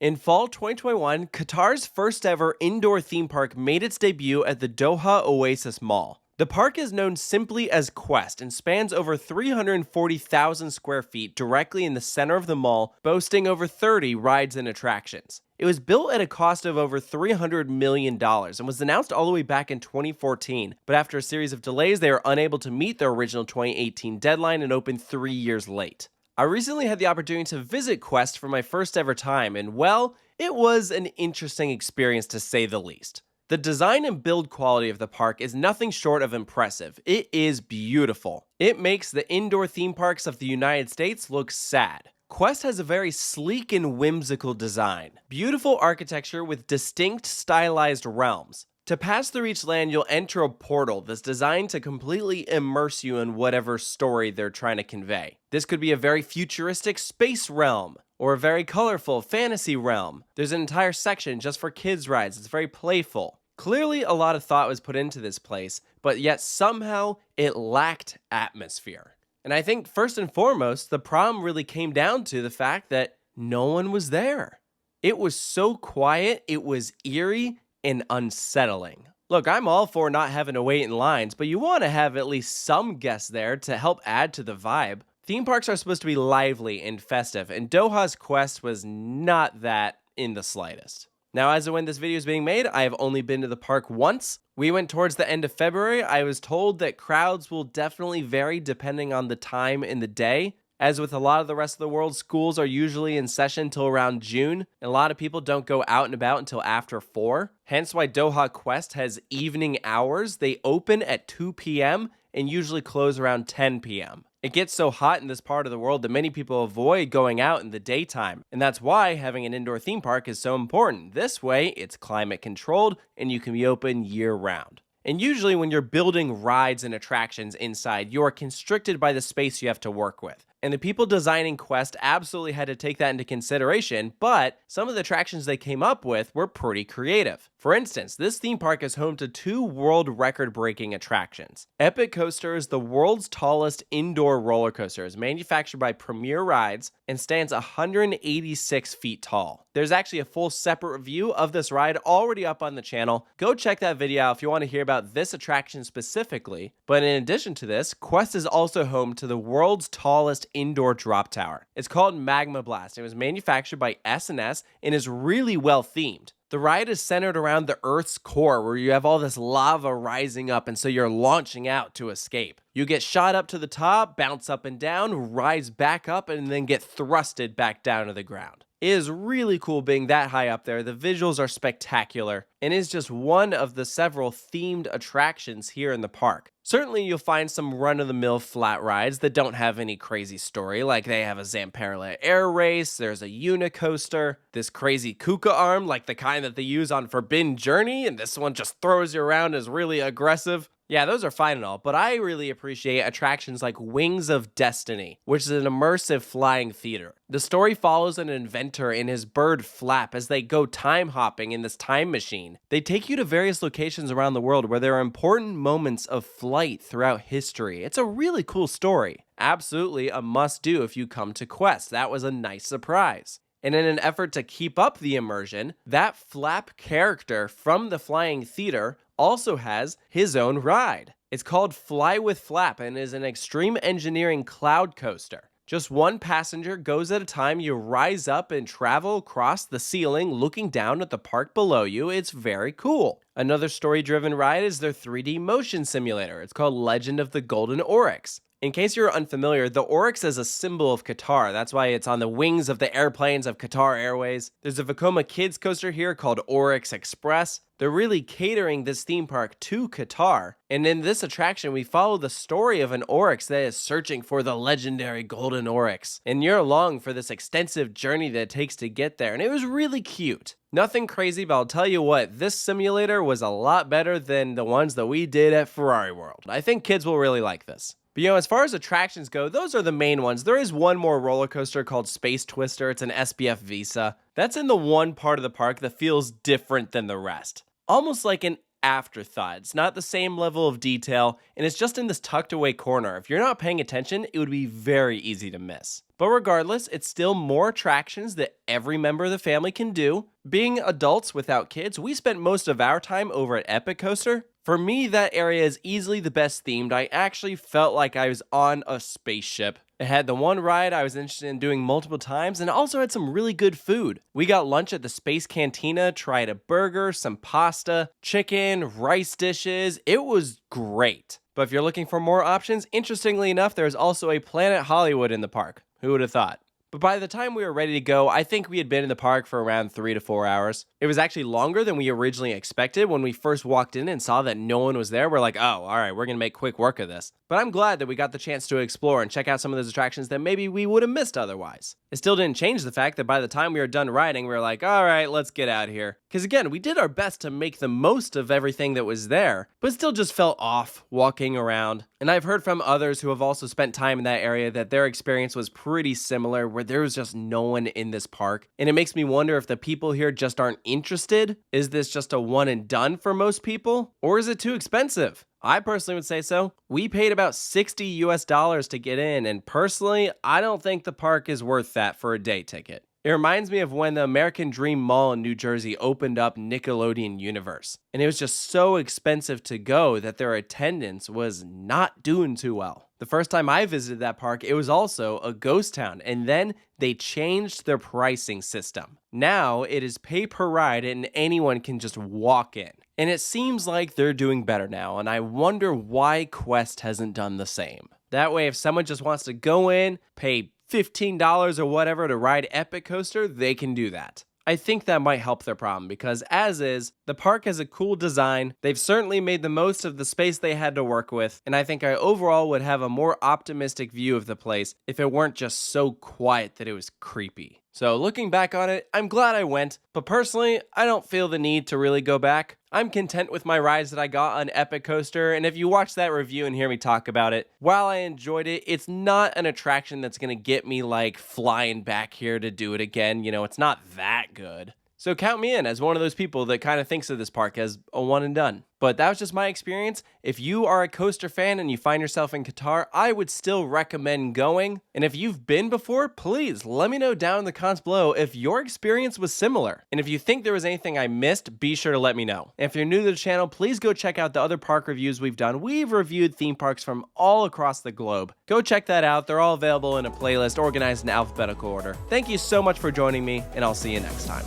In fall 2021, Qatar's first ever indoor theme park made its debut at the Doha Oasis Mall. The park is known simply as Quest and spans over 340,000 square feet directly in the center of the mall, boasting over 30 rides and attractions. It was built at a cost of over $300 million and was announced all the way back in 2014, but after a series of delays, they were unable to meet their original 2018 deadline and opened 3 years late. I recently had the opportunity to visit Quest for my first ever time, and well, it was an interesting experience to say the least. The design and build quality of the park is nothing short of impressive. It is beautiful. It makes the indoor theme parks of the United States look sad. Quest has a very sleek and whimsical design. Beautiful architecture with distinct stylized realms. To pass through each land, you'll enter a portal that's designed to completely immerse you in whatever story they're trying to convey. This could be a very futuristic space realm, or a very colorful fantasy realm. There's an entire section just for kids' rides. It's very playful. Clearly, a lot of thought was put into this place, but yet somehow it lacked atmosphere. And I think first and foremost, the problem really came down to the fact that no one was there. It was so quiet, it was eerie, and unsettling. Look, I'm all for not having to wait in lines, but you want to have at least some guests there to help add to the vibe. Theme parks are supposed to be lively and festive, and Doha's Quest was not that in the slightest. Now, as of when this video is being made, I have only been to the park once. We went towards the end of February. I was told that crowds will definitely vary depending on the time in the day. As with a lot of the rest of the world, schools are usually in session till around June, and a lot of people don't go out and about until after 4. Hence why Doha Quest has evening hours. They open at 2 p.m. and usually close around 10 p.m. It gets so hot in this part of the world that many people avoid going out in the daytime, and that's why having an indoor theme park is so important. This way, it's climate controlled and you can be open year-round. And usually when you're building rides and attractions inside, you are constricted by the space you have to work with. And the people designing Quest absolutely had to take that into consideration, but some of the attractions they came up with were pretty creative. For instance, this theme park is home to 2 world record-breaking attractions. Epic Coaster is the world's tallest indoor roller coaster. It's manufactured by Premier Rides and stands 186 feet tall. There's actually a full separate review of this ride already up on the channel. Go check that video out if you want to hear about this attraction specifically. But in addition to this, Quest is also home to the world's tallest indoor drop tower. It's called Magma Blast. It was manufactured by S&S and is really well themed. The ride is centered around the Earth's core, where you have all this lava rising up, and so you're launching out to escape. You get shot up to the top, bounce up and down, rise back up, and then get thrusted back down to the ground. It is really cool being that high up there. The visuals are spectacular, and is just one of the several themed attractions here in the park. Certainly you'll find some run-of-the-mill flat rides that don't have any crazy story, like they have a Zamperla air race, there's a Unicoaster, this crazy Kuka arm like the kind that they use on Forbidden Journey, and this one just throws you around and is really aggressive. Yeah, those are fine and all, but I really appreciate attractions like Wings of Destiny, which is an immersive flying theater. The story follows an inventor and his bird Flap as they go time hopping in this time machine. They take you to various locations around the world where there are important moments of flight throughout history. It's a really cool story. Absolutely a must-do if you come to Quest. That was a nice surprise. And in an effort to keep up the immersion, that Flap character from the flying theater also has his own ride. It's called Fly with Flap and is an extreme engineering cloud coaster. Just one passenger goes at a time. You rise up and travel across the ceiling looking down at the park below you. It's very cool. Another story-driven ride is their 3D motion simulator. It's called Legend of the Golden Oryx. In case you're unfamiliar, the Oryx is a symbol of Qatar. That's why it's on the wings of the airplanes of Qatar Airways. There's a Vekoma Kids coaster here called Oryx Express. They're really catering this theme park to Qatar. And in this attraction, we follow the story of an oryx that is searching for the legendary golden oryx. And you're along for this extensive journey that it takes to get there. And it was really cute. Nothing crazy, but I'll tell you what, this simulator was a lot better than the ones that we did at Ferrari World. I think kids will really like this. But as far as attractions go, those are the main ones. There is one more roller coaster called Space Twister. It's an SBF Visa. That's in the one part of the park that feels different than the rest. Almost like an afterthought. It's not the same level of detail, and it's just in this tucked away corner. If you're not paying attention, it would be very easy to miss. But regardless, it's still more attractions that every member of the family can do. Being adults without kids, we spent most of our time over at Epic Coaster. For me, that area is easily the best themed. I actually felt like I was on a spaceship. It had the one ride I was interested in doing multiple times, and also had some really good food. We got lunch at the Space Cantina, tried a burger, some pasta, chicken, rice dishes. It was great. But if you're looking for more options, interestingly enough, there's also a Planet Hollywood in the park. Who would have thought? But by the time we were ready to go, I think we had been in the park for around 3 to 4 hours. It was actually longer than we originally expected. When we first walked in and saw that no one was there, we're like, oh, all right, we're going to make quick work of this. But I'm glad that we got the chance to explore and check out some of those attractions that maybe we would have missed otherwise. It still didn't change the fact that by the time we were done riding, we were like, all right, let's get out of here. Because again, we did our best to make the most of everything that was there, but still just felt off walking around. And I've heard from others who have also spent time in that area that their experience was pretty similar, where there was just no one in this park. And it makes me wonder if the people here just aren't interested. Is this just a one and done for most people? Or is it too expensive? I personally would say so. We paid about $60 US to get in, and personally, I don't think the park is worth that for a day ticket. It reminds me of when the American Dream Mall in New Jersey opened up Nickelodeon Universe, and it was just so expensive to go that their attendance was not doing too well. The first time I visited that park, it was also a ghost town, and then they changed their pricing system. Now it is pay per ride and anyone can just walk in. And it seems like they're doing better now, and I wonder why Quest hasn't done the same. That way, if someone just wants to go in, pay $15 or whatever to ride Epic Coaster, they can do that. I think that might help their problem because as is, the park has a cool design, they've certainly made the most of the space they had to work with, and I think I overall would have a more optimistic view of the place if it weren't just so quiet that it was creepy. So looking back on it, I'm glad I went, but personally, I don't feel the need to really go back. I'm content with my rides that I got on Epic Coaster, and if you watch that review and hear me talk about it, while I enjoyed it, it's not an attraction that's gonna get me like flying back here to do it again. You know, it's not that good. So count me in as one of those people that kind of thinks of this park as a one and done. But that was just my experience. If you are a coaster fan and you find yourself in Qatar, I would still recommend going. And if you've been before, please let me know down in the comments below if your experience was similar. And if you think there was anything I missed, be sure to let me know. And if you're new to the channel, please go check out the other park reviews we've done. We've reviewed theme parks from all across the globe. Go check that out. They're all available in a playlist organized in alphabetical order. Thank you so much for joining me, and I'll see you next time.